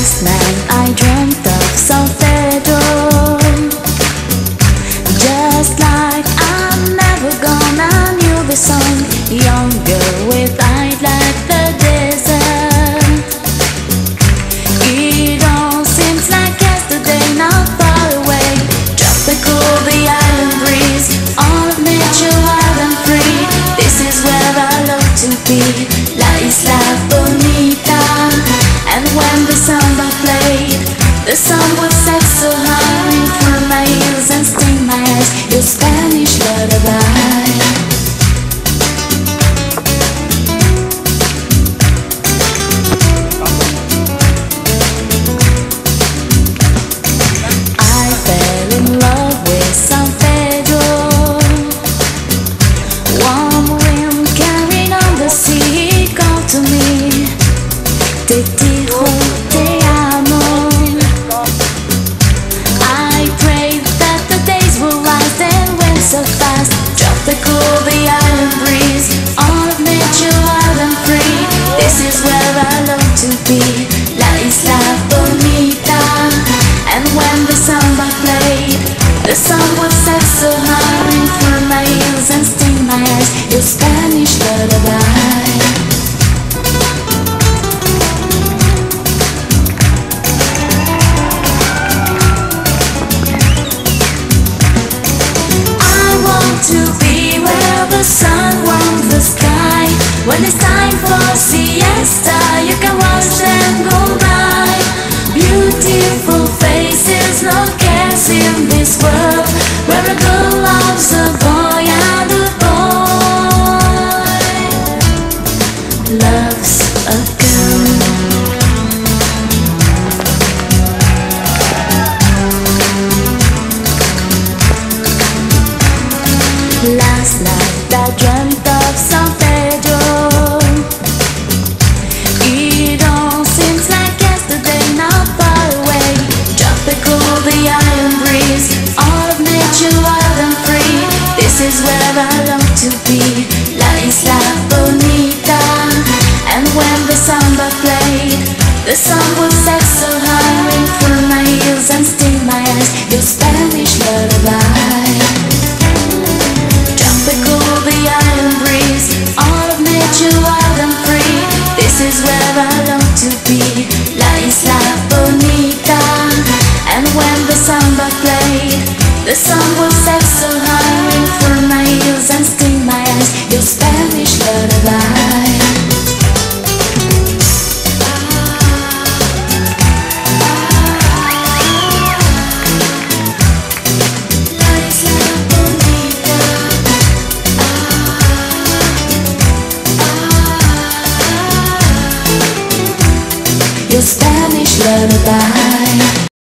Last night I dreamt of San Pedro, just like I'm never gonna knew the song. Younger with eyes like the desert. It all seems like yesterday, not far away. Tropical, the island breeze, all of nature wild and free. This is where I love to be, La Isla Bonita. And when the samba played, the sun was set so high, ring through my ears and sting my eyes. Your Spanish lullaby. I fell in love with San Pedro. Warm wind carried on the sea, called to me. Te dijo te amo. I prayed that the days will rise and went so fast. Tropical, the island breeze, all of nature wild and free. This is where I love to be, La Isla Bonita. And when the samba played, the sun was set so high, ring through my ears and sting my eyes. Your Spanish lullaby. To be where the sun warms the sky. When it's time for siesta, you can watch them go by. Beautiful faces, no cares in this world, where a girl loves a boy and a boy loves a girl. Last night I dreamt of San Pedro. It all seems like yesterday, not far away. Tropical, the island breeze, all of nature wild and free. This is where I long to be, La Isla Bonita. And when the samba played, the sun was set so high, ring through my ears and sting my eyes. Your Spanish lullaby. Tropical, the island breeze, all of nature wild and free. This is where I long to be, La Isla Bonita. And when the samba played, the sun was set so high, ring through my ears and sting my eyes. Your Spanish lullaby. Your Spanish lullaby.